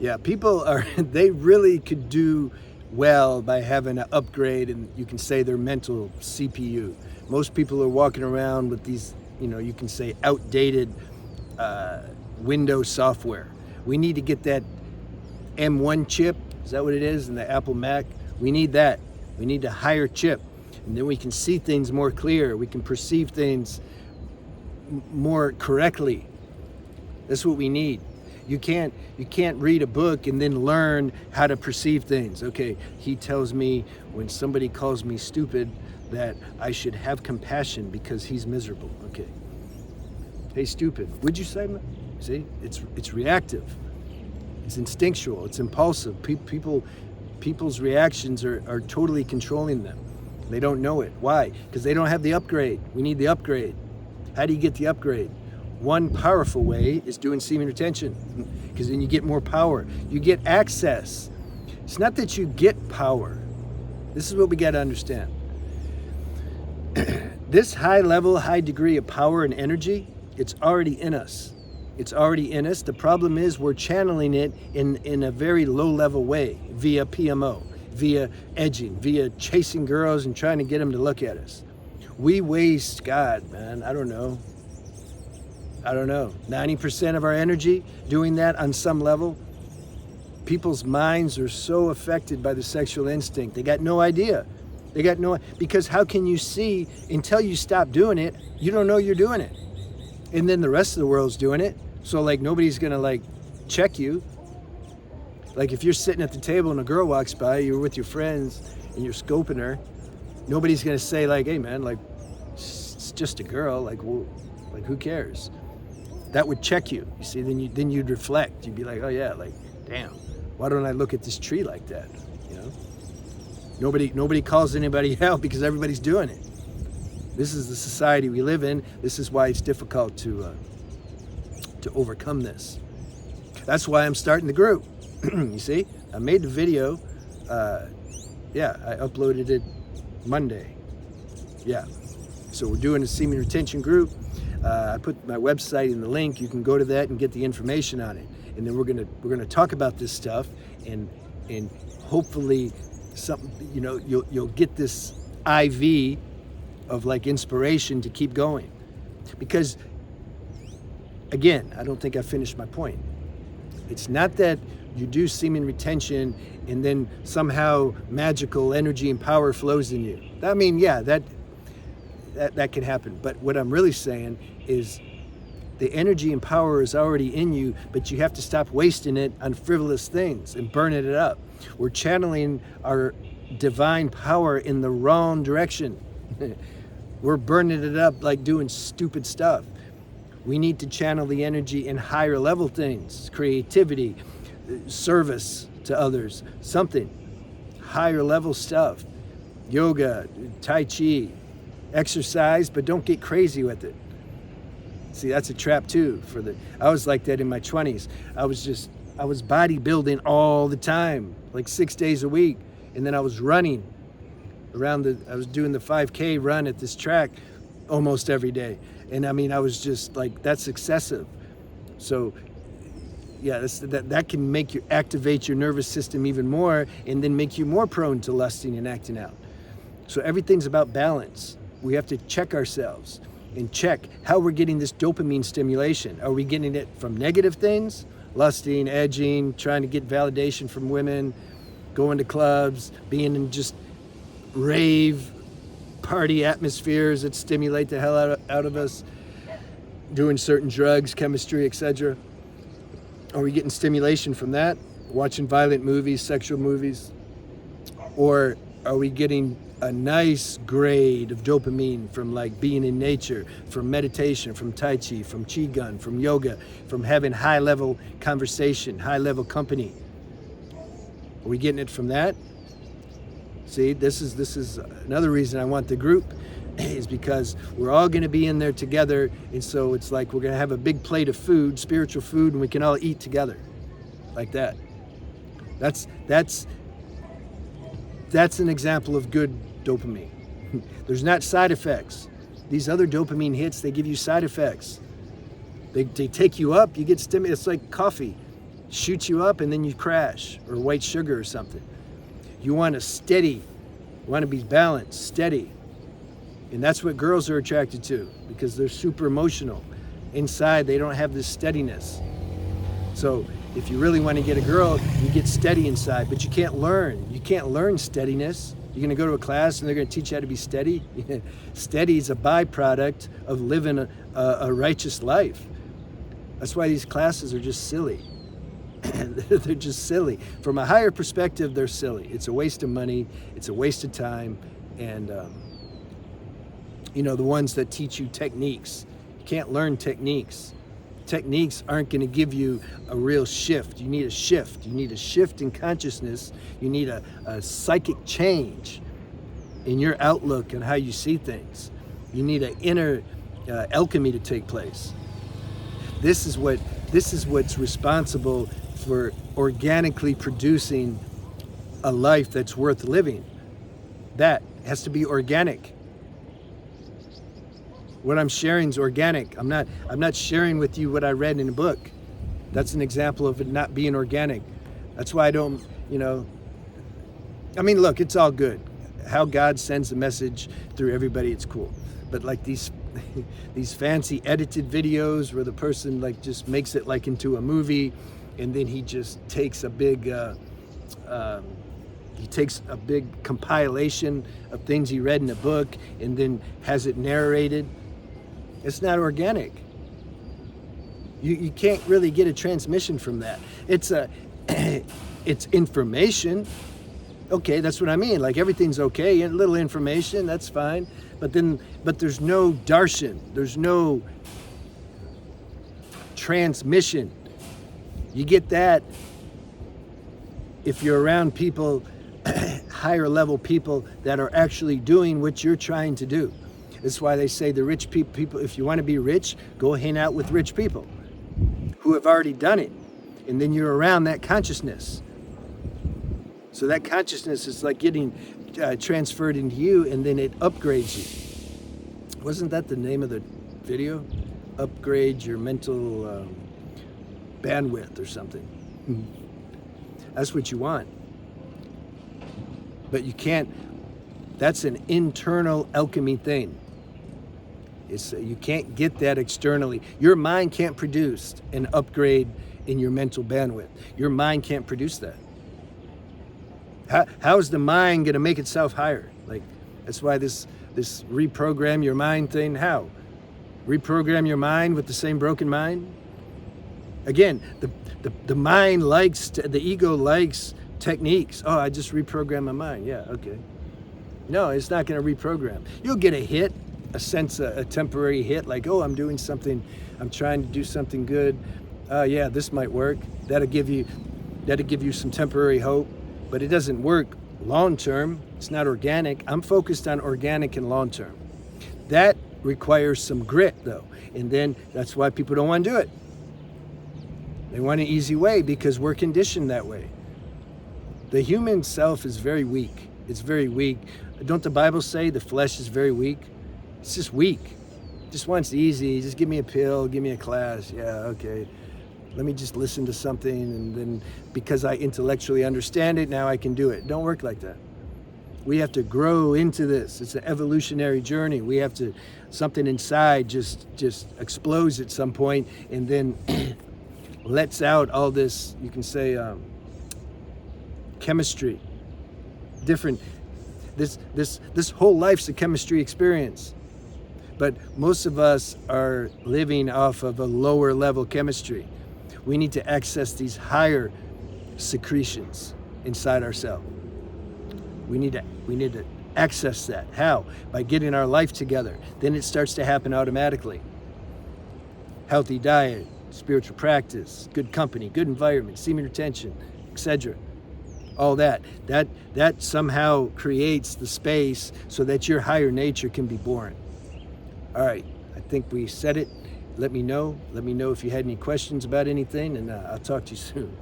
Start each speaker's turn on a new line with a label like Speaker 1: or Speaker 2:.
Speaker 1: Yeah, people are, they really could do well by having an upgrade, and you can say their mental CPU. Most people are walking around with these, you can say outdated Windows software. We need to get that M1 chip, is that what it is, in the Apple Mac? We need that. We need a higher chip. And then we can see things more clear. We can perceive things more correctly. That's what we need. You can't read a book and then learn how to perceive things. Okay, he tells me when somebody calls me stupid that I should have compassion because he's miserable. Okay. Hey, stupid. Would you say? See, it's reactive. It's instinctual. It's impulsive. People's reactions are totally controlling them. They don't know it. Why? Because they don't have the upgrade. We need the upgrade. How do you get the upgrade? One powerful way is doing semen retention, because then you get more power. You get access. It's not that you get power. This is what we got to understand. This high level, high degree of power and energy, it's already in us. It's already in us. The problem is we're channeling it in a very low level way, via PMO, via edging, via chasing girls and trying to get them to look at us. We waste, God, man, I don't know, 90% of our energy doing that on some level. People's minds are so affected by the sexual instinct. They got no idea. Because how can you see until you stop doing it, you don't know you're doing it. And then the rest of the world's doing it. So like nobody's gonna like check you. Like if you're sitting at the table and a girl walks by, you're with your friends and you're scoping her, nobody's gonna say like, hey man, like it's just a girl, like who cares? That would check you. You see, then you'd reflect. You'd be like, oh yeah, like damn, why don't I look at this tree like that? Nobody calls anybody out because everybody's doing it. This is the society we live in. This is why it's difficult to overcome this. That's why I'm starting the group. You see, I made the video. I uploaded it Monday. Yeah, so we're doing a semen retention group. I put my website in the link. You can go to that and get the information on it. And then we're gonna talk about this stuff and hopefully something, you'll get this IV of like inspiration to keep going. Because again, I don't think I finished my point. It's not that you do semen retention and then somehow magical energy and power flows in you. I mean, yeah, that can happen. But what I'm really saying is the energy and power is already in you, but you have to stop wasting it on frivolous things and burning it up. We're channeling our divine power in the wrong direction. We're burning it up like doing stupid stuff. We need to channel the energy in higher level things, creativity, service to others, something, higher level stuff, yoga, tai chi, exercise, but don't get crazy with it. See, that's a trap too. I was like that in my 20s. I was bodybuilding all the time, like 6 days a week. And then I was running I was doing the 5K run at this track almost every day. And I mean, I was just like, that's excessive. So yeah, that can make you activate your nervous system even more and then make you more prone to lusting and acting out. So everything's about balance. We have to check ourselves and check how we're getting this dopamine stimulation. Are we getting it from negative things? Lusting, edging, trying to get validation from women, going to clubs, being in just rave party atmospheres that stimulate the hell out of us, doing certain drugs, chemistry, etc. Are we getting stimulation from that? Watching violent movies, sexual movies? Or are we getting a nice grade of dopamine from like being in nature, from meditation, from tai chi, from qigong, from yoga, from having high level conversation, high level company? Are we getting it from that? See, this is another reason I want the group, is because we're all going to be in there together, and so it's like we're going to have a big plate of food, spiritual food, and we can all eat together, like that. That's an example of good dopamine. There's not side effects. These other dopamine hits, they give you side effects. They take you up, you get stimulated. It's like coffee. shoots you up and then you crash, or white sugar or something. You want to steady, you want to be balanced, steady. And that's what girls are attracted to, because they're super emotional. Inside, they don't have this steadiness. So if you really want to get a girl, you get steady inside, but you can't learn. You can't learn steadiness. You're going to go to a class and they're going to teach you how to be steady. Steady is a byproduct of living a righteous life. That's why these classes are just silly. They're just silly. From a higher perspective, they're silly. It's a waste of money. It's a waste of time. And, the ones that teach you techniques, you can't learn techniques. Techniques aren't going to give you a real shift. You need a shift. You need a shift in consciousness. You need a psychic change in your outlook and how you see things. You need an inner alchemy to take place. This is what's responsible for organically producing a life that's worth living. That has to be organic. What I'm sharing is organic. I'm not sharing with you what I read in a book. That's an example of it not being organic. That's why I don't, look, it's all good. How God sends the message through everybody, it's cool. But like these fancy edited videos where the person like just makes it like into a movie, and then he just takes a big compilation of things he read in a book and then has it narrated. It's not organic. You can't really get a transmission from that. It's information. Okay, that's what I mean. Like everything's okay, a little information, that's fine. But there's no darshan. There's no transmission. You get that if you're around people, higher level people that are actually doing what you're trying to do. That's why they say the rich people, if you want to be rich, go hang out with rich people who have already done it. And then you're around that consciousness. So that consciousness is like getting transferred into you, and then it upgrades you. Wasn't that the name of the video? Upgrade your mental bandwidth or something. That's what you want. But you can't, that's an internal alchemy thing. You can't get that externally. Your mind can't produce an upgrade in your mental bandwidth. Your mind can't produce that. How is the mind going to make itself higher? Like, that's why this reprogram your mind thing, how? Reprogram your mind with the same broken mind? Again, the mind likes, the ego likes techniques. Oh, I just reprogrammed my mind. Yeah, okay. No, it's not going to reprogram. You'll get a hit, a temporary hit, like, oh, I'm doing something, I'm trying to do something good. Yeah, this might work. That'll give you some temporary hope, but it doesn't work long term. It's not organic. I'm focused on organic and long term. That requires some grit, though, and then that's why people don't want to do it. They want an easy way because we're conditioned that way. The human self is very weak. It's very weak. Don't the Bible say the flesh is very weak? It's just weak. Just wants easy. Just give me a pill, give me a class. Yeah, okay. Let me just listen to something, and then because I intellectually understand it, now I can do it. Don't work like that. We have to grow into this. It's an evolutionary journey. We have to, something inside just explodes at some point, and then lets out all this, you can say, chemistry. Different. This whole life's a chemistry experience. But most of us are living off of a lower level chemistry. We need to access these higher secretions inside ourselves. We need to access that. How? By getting our life together. Then it starts to happen automatically. Healthy diet, spiritual practice, good company, good environment, semen retention, etc. All that somehow creates the space so that your higher nature can be born. All right, I think we said it. Let me know if you had any questions about anything, and I'll talk to you soon.